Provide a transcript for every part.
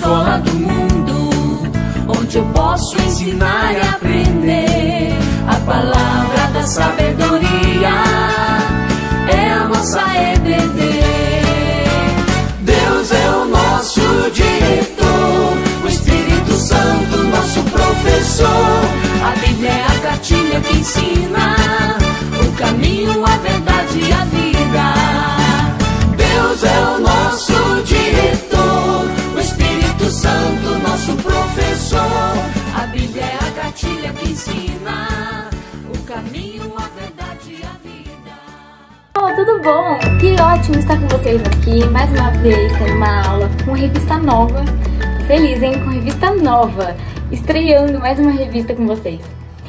escola do mundo, onde eu posso ensinar e aprender. A palavra da sabedoria é a nossa EBD. Deus é o nosso diretor, o Espírito Santo nosso professor. A Bíblia é a cartilha que ensina o caminho, a verdade e a vida. Deus é o nosso diretor, o Espírito Santo nosso professor. A Bíblia é a cartilha que ensina o caminho, a verdade e a vida. Olá, tudo bom? Que ótimo estar com vocês aqui mais uma vez, tendo uma aula com revista nova. Tô feliz, hein? Com revista nova, estreando mais uma revista com vocês.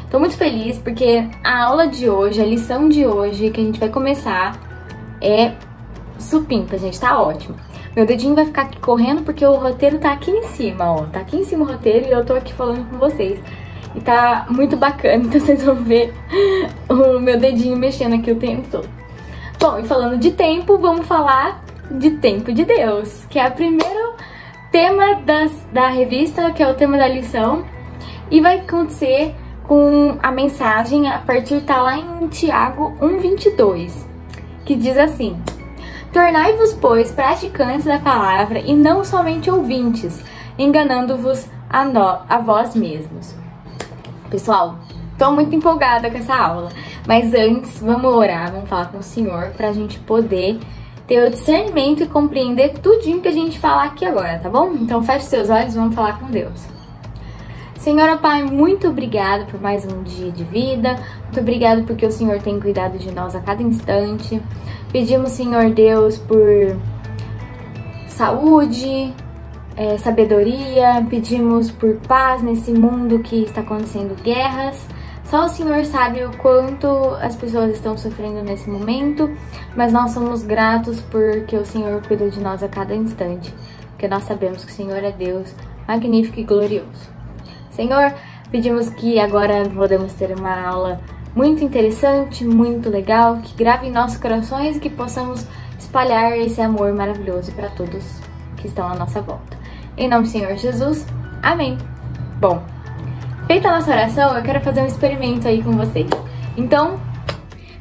Tô muito feliz porque a aula de hoje, a lição de hoje que a gente vai começar é supimpa, gente, tá ótimo. Meu dedinho vai ficar aqui correndo porque o roteiro tá aqui em cima, ó. Tá aqui em cima o roteiro e eu tô aqui falando com vocês. E tá muito bacana, então vocês vão ver o meu dedinho mexendo aqui o tempo todo. Bom, e falando de tempo, vamos falar de tempo de Deus, que é o primeiro tema da revista, que é o tema da lição. E vai acontecer com a mensagem a partir, tá lá em Tiago 1:22, que diz assim: tornai-vos, pois, praticantes da palavra e não somente ouvintes, enganando-vos a vós mesmos. Pessoal, tô muito empolgada com essa aula, mas antes vamos orar, vamos falar com o Senhor pra gente poder ter o discernimento e compreender tudinho que a gente falar aqui agora, tá bom? Então feche seus olhos e vamos falar com Deus. Senhor, Pai, muito obrigado por mais um dia de vida, muito obrigado porque o Senhor tem cuidado de nós a cada instante. Pedimos, Senhor Deus, por saúde, sabedoria, pedimos por paz nesse mundo que está acontecendo guerras. Só o Senhor sabe o quanto as pessoas estão sofrendo nesse momento, mas nós somos gratos porque o Senhor cuida de nós a cada instante, porque nós sabemos que o Senhor é Deus magnífico e glorioso. Senhor, pedimos que agora podemos ter uma aula muito interessante, muito legal, que grave em nossos corações e que possamos espalhar esse amor maravilhoso para todos que estão à nossa volta. Em nome do Senhor Jesus, amém. Bom, feita a nossa oração, eu quero fazer um experimento aí com vocês. Então,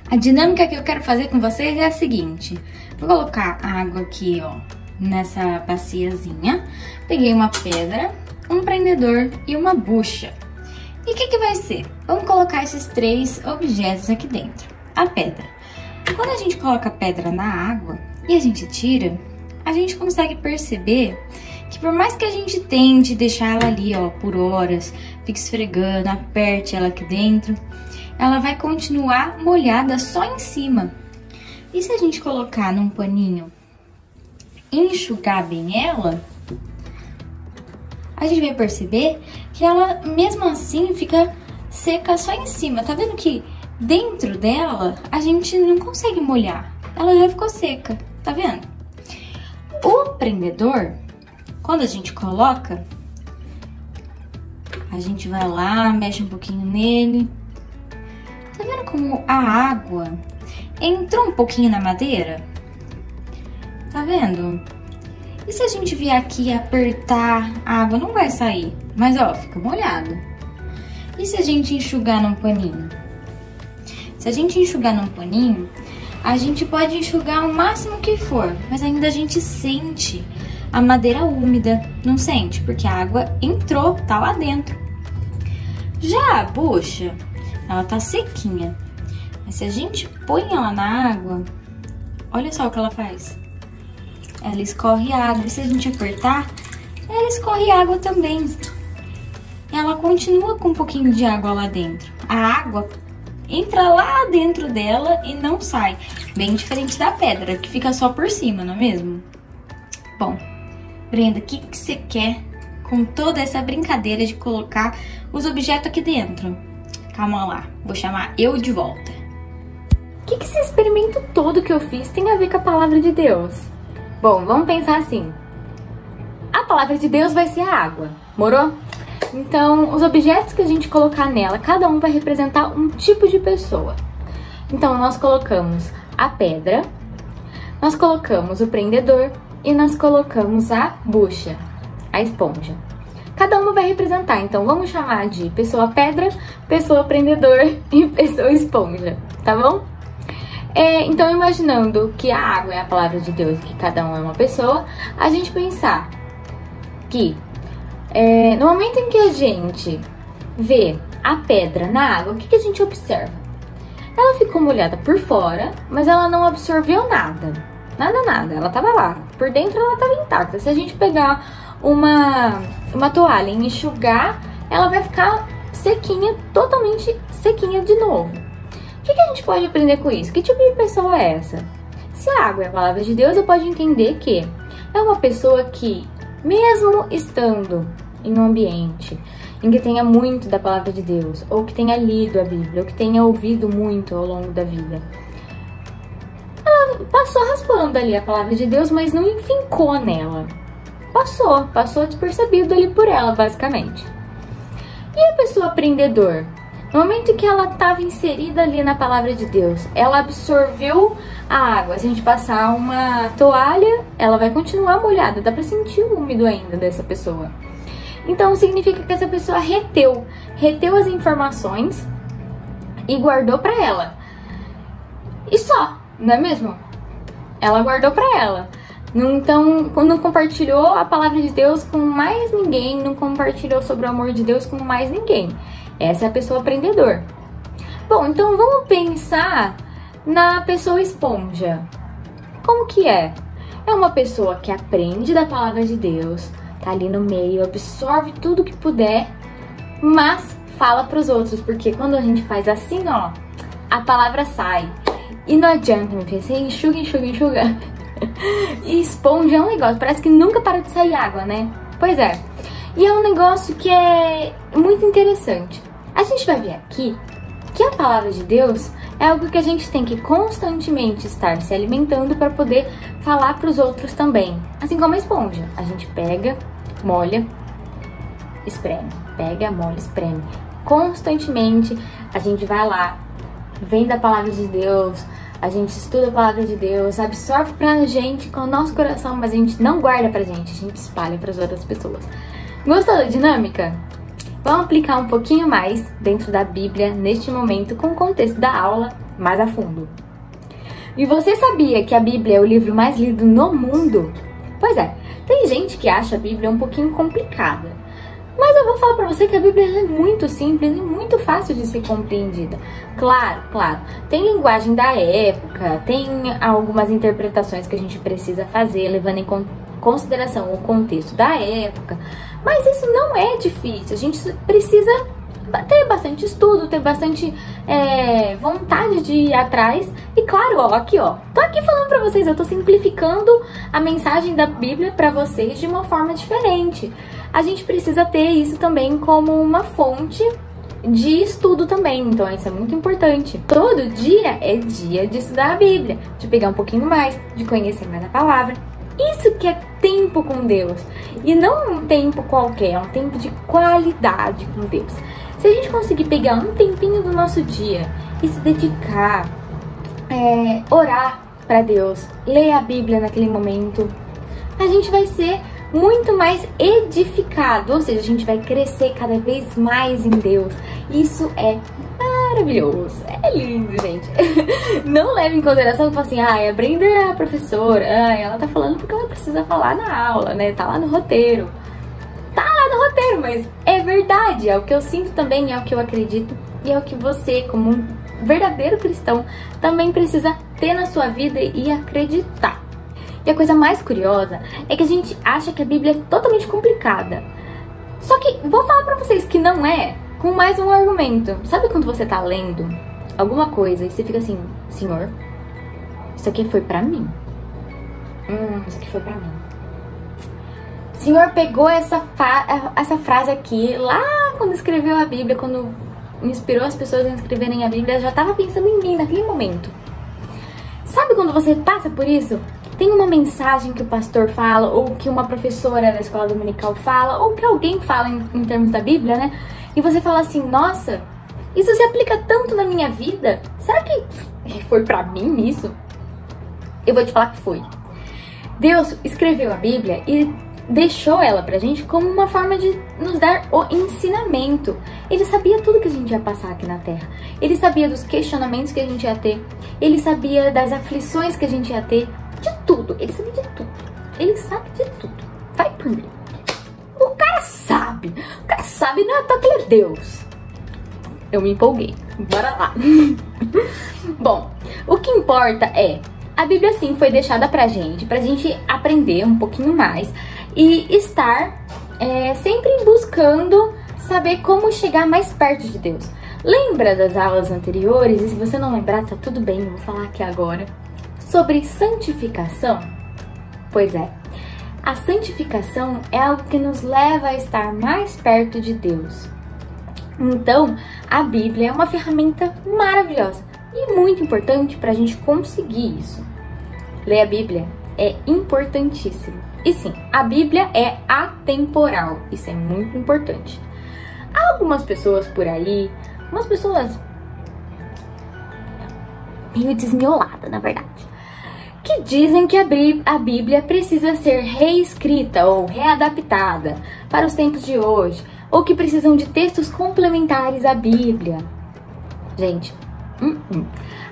a dinâmica que eu quero fazer com vocês é a seguinte: vou colocar a água aqui, ó, nessa baciazinha. Peguei uma pedra, um prendedor e uma bucha. E o que vai ser? Vamos colocar esses três objetos aqui dentro. A pedra. Quando a gente coloca a pedra na água e a gente tira, a gente consegue perceber que por mais que a gente tente deixar ela ali, ó, por horas, fique esfregando, aperte ela aqui dentro, ela vai continuar molhada só em cima. E se a gente colocar num paninho e enxugar bem ela, a gente vai perceber que ela, mesmo assim, fica seca só em cima. Tá vendo que dentro dela a gente não consegue molhar? Ela já ficou seca, tá vendo? O prendedor, quando a gente coloca, a gente vai lá, mexe um pouquinho nele. Tá vendo como a água entrou um pouquinho na madeira? Tá vendo? E se a gente vier aqui apertar, a água não vai sair, mas ó, fica molhado. E se a gente enxugar num paninho? Se a gente enxugar num paninho, a gente pode enxugar o máximo que for, mas ainda a gente sente a madeira úmida, não sente? Porque a água entrou, tá lá dentro. Já a bucha, ela tá sequinha, mas se a gente põe ela na água, olha só o que ela faz. Ela escorre água, e se a gente apertar, ela escorre água também. Ela continua com um pouquinho de água lá dentro. A água entra lá dentro dela e não sai. Bem diferente da pedra, que fica só por cima, não é mesmo? Bom, Brenda, o que você quer com toda essa brincadeira de colocar os objetos aqui dentro? Calma lá, vou chamar eu de volta. O que esse experimento todo que eu fiz tem a ver com a palavra de Deus? Bom, vamos pensar assim. A palavra de Deus vai ser a água, morou? Então, os objetos que a gente colocar nela, cada um vai representar um tipo de pessoa. Então, nós colocamos a pedra, nós colocamos o prendedor e nós colocamos a bucha. a esponja. Cada uma vai representar, então vamos chamar de pessoa pedra, pessoa prendedor e pessoa esponja, tá bom? Então, imaginando que a água é a palavra de Deus, que cada um é uma pessoa, a gente pensar que no momento em que a gente vê a pedra na água, o que a gente observa? Ela ficou molhada por fora, mas ela não absorveu nada. Nada. Ela tava lá. Por dentro ela tava intacta. Se a gente pegar uma toalha e enxugar, ela vai ficar sequinha, totalmente sequinha de novo. O que a gente pode aprender com isso? Que tipo de pessoa é essa? Se a água é a palavra de Deus, eu posso entender que é uma pessoa que, mesmo estando em um ambiente em que tenha muito da palavra de Deus, ou que tenha lido a Bíblia, ou que tenha ouvido muito ao longo da vida, ela passou raspando ali a palavra de Deus, mas não enfincou nela. Passou despercebido ali por ela, basicamente. E a pessoa aprendedor? No momento que ela estava inserida ali na palavra de Deus, ela absorveu a água. Se a gente passar uma toalha, ela vai continuar molhada. Dá pra sentir o úmido ainda dessa pessoa. Então, significa que essa pessoa reteu as informações e guardou pra ela. E só, não é mesmo? Ela guardou pra ela. Então, não compartilhou a palavra de Deus com mais ninguém, não compartilhou sobre o amor de Deus com mais ninguém. Essa é a pessoa aprendedor. Bom, então vamos pensar na pessoa esponja. Como que é? É uma pessoa que aprende da palavra de Deus, tá ali no meio, absorve tudo que puder, mas fala pros outros, porque quando a gente faz assim, ó, a palavra sai. E não adianta, me pensei, enxuga. E esponja é um negócio, parece que nunca para de sair água, né? Pois é. E é um negócio que é muito interessante. A gente vai ver aqui que a palavra de Deus é algo que a gente tem que constantemente estar se alimentando para poder falar para os outros também. Assim como a esponja. A gente pega, molha, espreme. Pega, molha, espreme. Constantemente a gente vai lá, vem da palavra de Deus, a gente estuda a palavra de Deus, absorve pra gente com o nosso coração, mas a gente não guarda pra gente, a gente espalha pras outras pessoas. Gostou da dinâmica? Vamos aplicar um pouquinho mais dentro da Bíblia neste momento com o contexto da aula mais a fundo. E você sabia que a Bíblia é o livro mais lido no mundo? Pois é, tem gente que acha a Bíblia um pouquinho complicada. Mas eu vou falar pra você que a Bíblia é muito simples e muito fácil de ser compreendida. Claro, tem linguagem da época, tem algumas interpretações que a gente precisa fazer, levando em consideração o contexto da época. Mas isso não é difícil, a gente precisa ter bastante estudo, ter bastante vontade de ir atrás. E claro, ó, tô aqui falando pra vocês, eu tô simplificando a mensagem da Bíblia pra vocês de uma forma diferente. A gente precisa ter isso também como uma fonte de estudo também, então isso é muito importante. Todo dia é dia de estudar a Bíblia, de pegar um pouquinho mais, de conhecer mais a palavra. Isso que é tempo com Deus, e não um tempo qualquer, é um tempo de qualidade com Deus. Se a gente conseguir pegar um tempinho do nosso dia e se dedicar, orar para Deus, ler a Bíblia naquele momento, a gente vai ser muito mais edificado, ou seja, a gente vai crescer cada vez mais em Deus. Isso é maravilhoso, é lindo, gente. Não leve em consideração que fala assim, a Brenda é a professora, ela tá falando porque ela precisa falar na aula, né? Tá lá no roteiro. Tá lá no roteiro, mas é verdade, é o que eu sinto também, é o que eu acredito e é o que você, como um verdadeiro cristão, também precisa ter na sua vida e acreditar. E a coisa mais curiosa é que a gente acha que a Bíblia é totalmente complicada. Só que vou falar pra vocês que não é, com mais um argumento. Sabe quando você tá lendo alguma coisa e você fica assim, Senhor, isso aqui foi pra mim. Isso aqui foi pra mim. O Senhor pegou essa frase aqui lá quando escreveu a Bíblia, quando inspirou as pessoas a escreverem a Bíblia, já tava pensando em mim naquele momento. Sabe quando você passa por isso? Tem uma mensagem que o pastor fala, ou que uma professora da escola dominical fala, ou que alguém fala em termos da Bíblia, né? E você fala assim, nossa, isso se aplica tanto na minha vida? Será que foi pra mim isso? Eu vou te falar que foi. Deus escreveu a Bíblia e deixou ela pra gente como uma forma de nos dar o ensinamento. Ele sabia tudo que a gente ia passar aqui na Terra. Ele sabia dos questionamentos que a gente ia ter. Ele sabia das aflições que a gente ia ter. De tudo. Ele sabia de tudo. Ele sabe de tudo. Vai por mim. O cara sabe. O cara sabe, não é à toa que ele é Deus. Eu me empolguei. Bora lá. Bom, o que importa é... A Bíblia, sim, foi deixada pra gente aprender um pouquinho mais e estar sempre buscando saber como chegar mais perto de Deus. Lembra das aulas anteriores? E se você não lembrar, tá tudo bem, eu vou falar aqui agora. Sobre santificação? Pois é, a santificação é algo que nos leva a estar mais perto de Deus. Então, a Bíblia é uma ferramenta maravilhosa e muito importante para a gente conseguir isso. Ler a Bíblia é importantíssimo. E sim, a Bíblia é atemporal. Isso é muito importante. Há algumas pessoas por aí, umas pessoas meio desmioladas, na verdade, que dizem que a Bíblia precisa ser reescrita ou readaptada para os tempos de hoje, ou que precisam de textos complementares à Bíblia. Gente,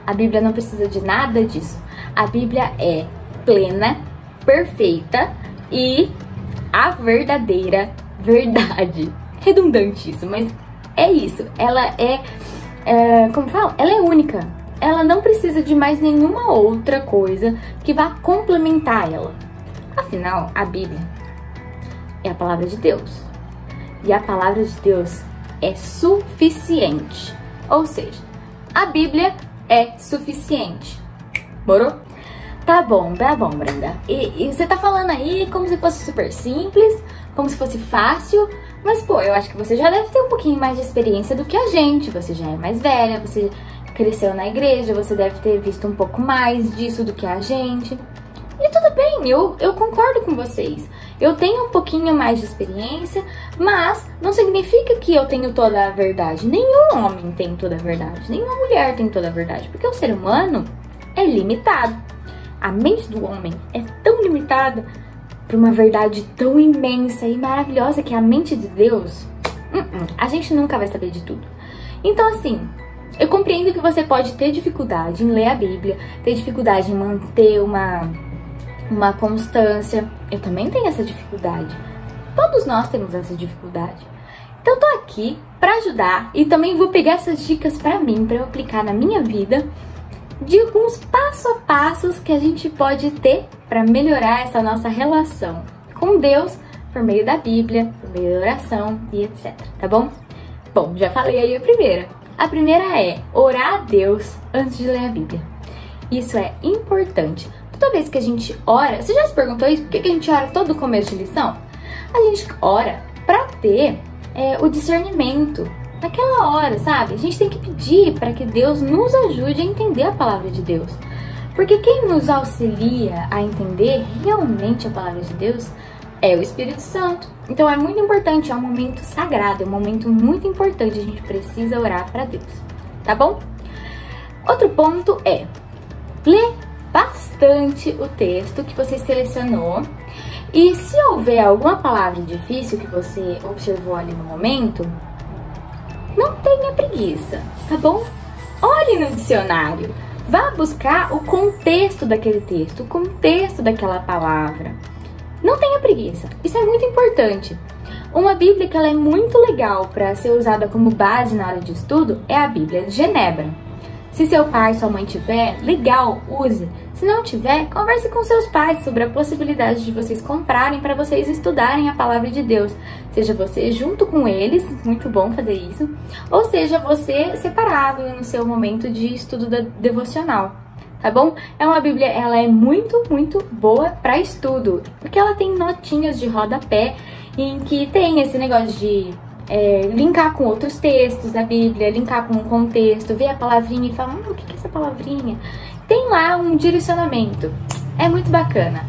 a Bíblia não precisa de nada disso. A Bíblia é plena, perfeita e a verdadeira verdade. Redundante isso, mas é isso. Ela como fala? Ela é única. Ela não precisa de mais nenhuma outra coisa que vá complementar ela. Afinal, a Bíblia é a palavra de Deus. E a palavra de Deus é suficiente. Ou seja, a Bíblia é suficiente. Morou? Tá bom, Brenda. E você tá falando aí como se fosse super simples, como se fosse fácil, mas pô, eu acho que você já deve ter um pouquinho mais de experiência do que a gente. Você já é mais velha, você cresceu na igreja, você deve ter visto um pouco mais disso do que a gente. E tudo bem, eu concordo com vocês. Eu tenho um pouquinho mais de experiência, mas não significa que eu tenho toda a verdade. Nenhum homem tem toda a verdade, nenhuma mulher tem toda a verdade, porque o ser humano é limitado. A mente do homem é tão limitada para uma verdade tão imensa e maravilhosa que é a mente de Deus. A gente nunca vai saber de tudo. Então, assim, eu compreendo que você pode ter dificuldade em ler a Bíblia, ter dificuldade em manter uma constância. Eu também tenho essa dificuldade. Todos nós temos essa dificuldade. Então, eu tô aqui para ajudar e também vou pegar essas dicas para mim, para eu aplicar na minha vida, de alguns passo a passos que a gente pode ter para melhorar essa nossa relação com Deus por meio da Bíblia, por meio da oração e etc, tá bom? Bom, já falei aí a primeira. A primeira é orar a Deus antes de ler a Bíblia. Isso é importante. Toda vez que a gente ora, você já se perguntou isso? Por que a gente ora todo começo de lição? A gente ora para ter o discernimento naquela hora, sabe? A gente tem que pedir para que Deus nos ajude a entender a palavra de Deus. Porque quem nos auxilia a entender realmente a palavra de Deus é o Espírito Santo. Então é muito importante, é um momento sagrado, é um momento muito importante, a gente precisa orar para Deus, tá bom? Outro ponto é ler bastante o texto que você selecionou. E se houver alguma palavra difícil que você observou ali no momento, não tenha preguiça, tá bom? Olhe no dicionário, vá buscar o contexto daquele texto, o contexto daquela palavra. Não tenha preguiça, isso é muito importante. Uma Bíblia que ela é muito legal para ser usada como base na hora de estudo é a Bíblia de Genebra. Se seu pai e sua mãe tiver, legal, use. Se não tiver, converse com seus pais sobre a possibilidade de vocês comprarem para vocês estudarem a palavra de Deus. Seja você junto com eles, muito bom fazer isso, ou seja você separado no seu momento de estudo devocional, tá bom? É uma Bíblia, ela é muito, muito boa para estudo, porque ela tem notinhas de rodapé em que tem esse negócio de linkar com outros textos da Bíblia, linkar com um contexto, ver a palavrinha e falar, o que é essa palavrinha? Tem lá um direcionamento, é muito bacana.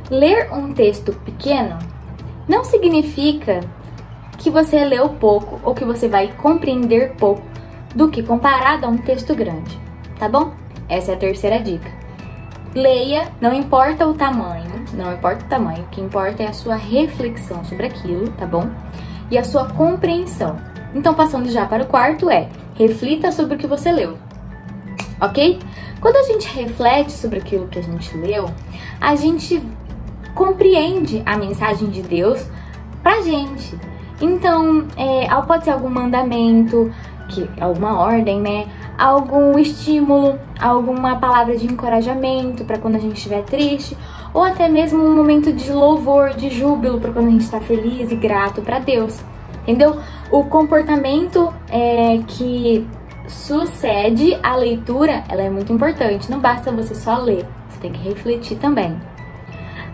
Ler um texto pequeno não significa que você leu pouco ou que você vai compreender pouco do que comparado a um texto grande, tá bom? Essa é a terceira dica. leia, não importa o tamanho, o que importa é a sua reflexão sobre aquilo, tá bom? E a sua compreensão. Então, passando já para o quarto, reflita sobre o que você leu, ok? Quando a gente reflete sobre aquilo que a gente leu, a gente compreende a mensagem de Deus pra gente. Então, pode ser algum mandamento, alguma ordem, né? Algum estímulo, alguma palavra de encorajamento para quando a gente estiver triste, ou até mesmo um momento de louvor, de júbilo para quando a gente está feliz e grato para Deus, entendeu? O comportamento que sucede à leitura, ela é muito importante. Não basta você só ler, você tem que refletir também.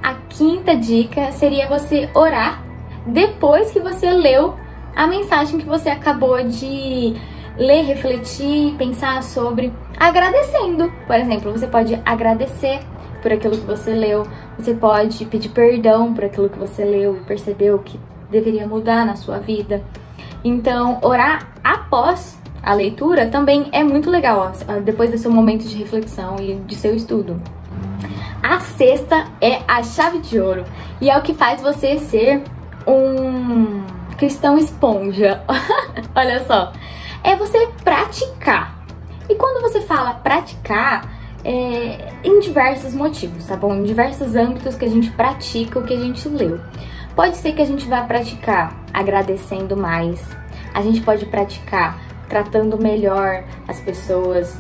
A quinta dica seria você orar depois que você leu a mensagem que você acabou de ler, refletir, pensar sobre, agradecendo. Por exemplo, você pode agradecer por aquilo que você leu, você pode pedir perdão por aquilo que você leu e percebeu que deveria mudar na sua vida. Então, orar após a leitura também é muito legal, depois do seu momento de reflexão e de seu estudo. A sexta é a chave de ouro e é o que faz você ser um cristão esponja. Olha só, é você praticar. E quando você fala praticar, em diversos motivos, tá bom? Em diversos âmbitos que a gente pratica o que a gente leu. Pode ser que a gente vá praticar agradecendo mais, a gente pode praticar tratando melhor as pessoas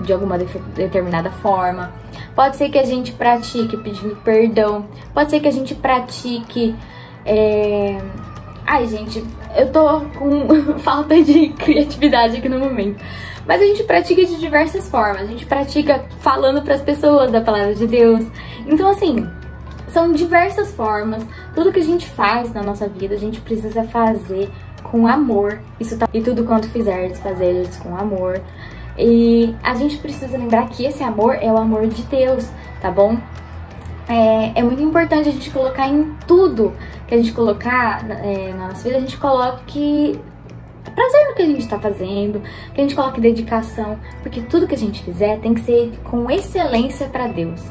de alguma determinada forma. Pode ser que a gente pratique pedindo perdão, pode ser que a gente pratique... Ai, gente, eu tô com falta de criatividade aqui no momento. Mas a gente pratica de diversas formas. A gente pratica falando pras pessoas da palavra de Deus. Então, assim, são diversas formas. Tudo que a gente faz na nossa vida, a gente precisa fazer com amor. E tudo quanto fizeres, fazeres com amor. E a gente precisa lembrar que esse amor é o amor de Deus, tá bom? É muito importante a gente colocar em tudo que a gente colocar na nossa vida, a gente coloque prazer no que a gente tá fazendo, que a gente coloque dedicação, porque tudo que a gente fizer tem que ser com excelência pra Deus,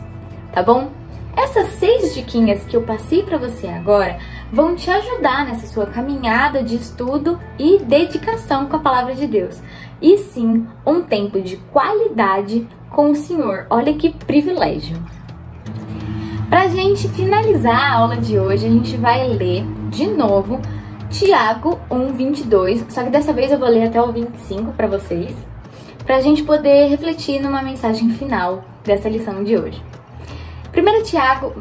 tá bom? Essas 6 diquinhas que eu passei pra você agora vão te ajudar nessa sua caminhada de estudo e dedicação com a palavra de Deus. E sim, um tempo de qualidade com o Senhor. Olha que privilégio! Pra gente finalizar a aula de hoje, a gente vai ler de novo Tiago 1:22, só que dessa vez eu vou ler até o 25 pra vocês, pra gente poder refletir numa mensagem final dessa lição de hoje. Tiago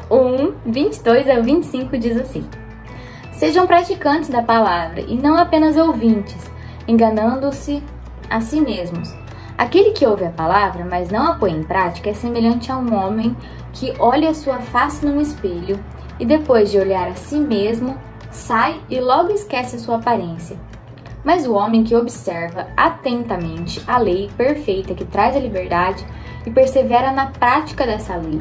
1:22 ao 25 diz assim: Sejam praticantes da palavra e não apenas ouvintes, enganando-se a si mesmos. Aquele que ouve a palavra, mas não a põe em prática, é semelhante a um homem que olha a sua face num espelho e depois de olhar a si mesmo, sai e logo esquece a sua aparência. Mas o homem que observa atentamente a lei perfeita que traz a liberdade e persevera na prática dessa lei,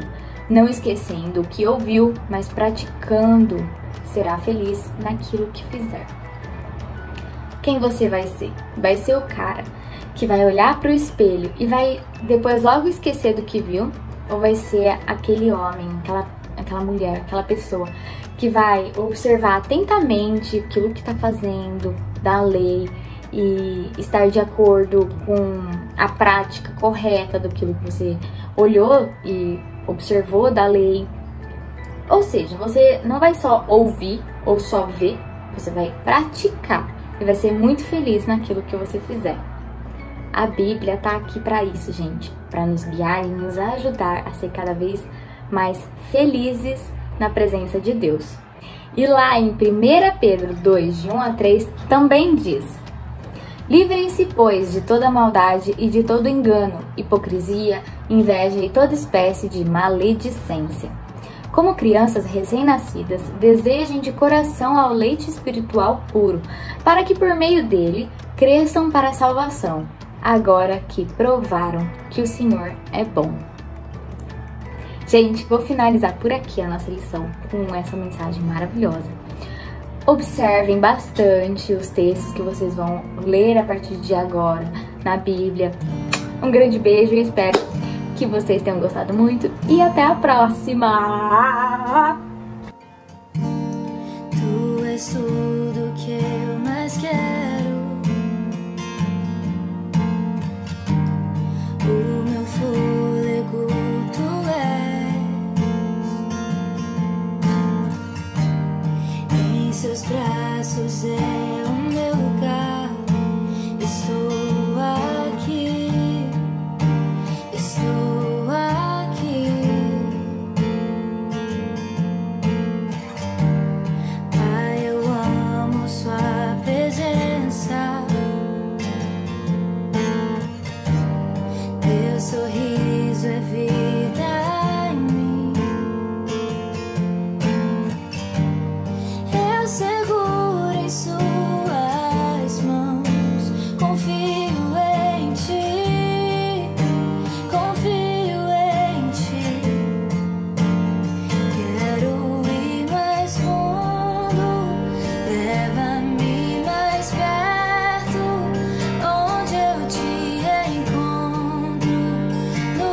não esquecendo o que ouviu, mas praticando, será feliz naquilo que fizer. Quem você vai ser? Vai ser o cara que vai olhar para o espelho e vai depois logo esquecer do que viu? Ou vai ser aquele homem, aquela mulher, aquela pessoa que vai observar atentamente aquilo que está fazendo da lei e estar de acordo com a prática correta daquilo que você olhou e observou da lei? Ou seja, você não vai só ouvir ou só ver, você vai praticar e vai ser muito feliz naquilo que você fizer. A Bíblia tá aqui para isso, gente, para nos guiar e nos ajudar a ser cada vez mais felizes na presença de Deus. E lá em 1 Pedro 2, de 1 a 3, também diz: Livrem-se, pois, de toda maldade e de todo engano, hipocrisia, inveja e toda espécie de maledicência. Como crianças recém-nascidas, desejem de coração ao leite espiritual puro, para que por meio dele cresçam para a salvação, agora que provaram que o Senhor é bom. Gente, vou finalizar por aqui a nossa lição com essa mensagem maravilhosa. Observem bastante os textos que vocês vão ler a partir de agora na Bíblia. Um grande beijo, espero que vocês tenham gostado muito e até a próxima! Tu és tudo que eu mais quero, o meu fôlego tu és, em seus braços é o meu lugar. Estou aqui, estou aqui. Pai, eu amo sua presença. Teu sorriso é vida em mim. Eu seguro em suas mãos, confio em ti, confio em ti. Quero ir mais fundo, leva-me mais perto, onde eu te encontro, no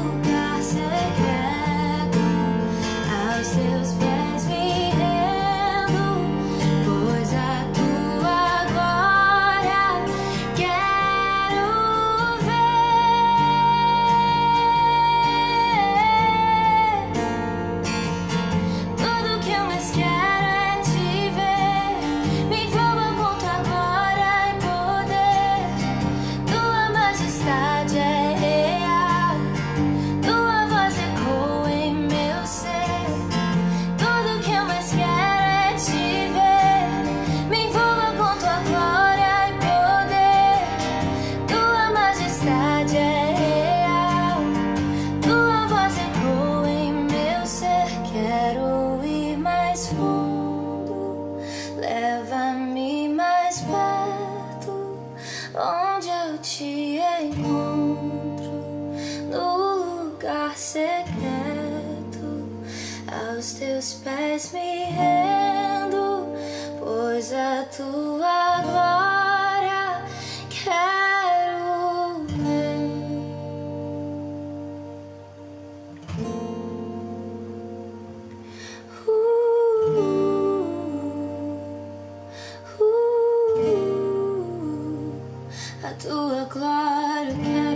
lugar secreto. Aos teus pés me rendo, pois a tua glória quero ver. Tudo que eu mais quero é te ver. Me envolva com tua glória e poder. Tua majestade é real, tua voz ecoa em meu ser. Tudo que eu mais quero é te ver. Me envolva com tua glória e poder. Tua majestade é real, tua voz ecoa em meu ser. Quero ir mais fundo, leva-me mais perto, onde eu te encontro, no lugar secreto. Aos teus pés me rendo, pois a tua glória quero ver. A tua glória eu quero